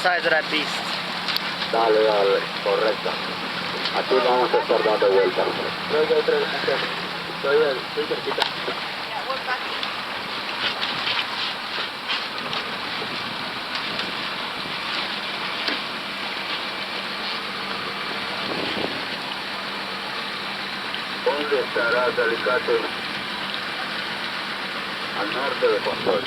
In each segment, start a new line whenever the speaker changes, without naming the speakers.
size of that beast.
Dale, dale, correcto. Aquí vamos a estar dando vueltas. Estoy cerquita.
Yeah, we're back.
¿Dónde estará el alicate? Al norte de Control.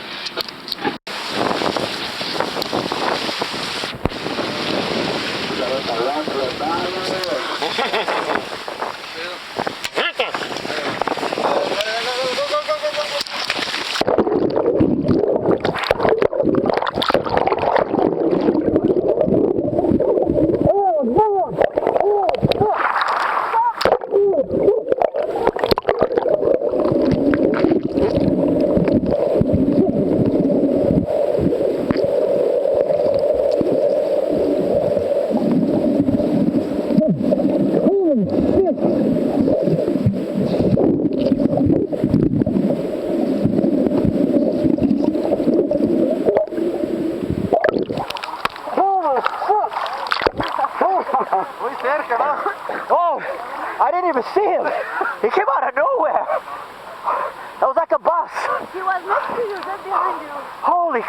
Muy cerca, ¿no? Oh, I didn't even see him. He came out of nowhere. That was like a bus.
He was next to you, just behind you.
Holy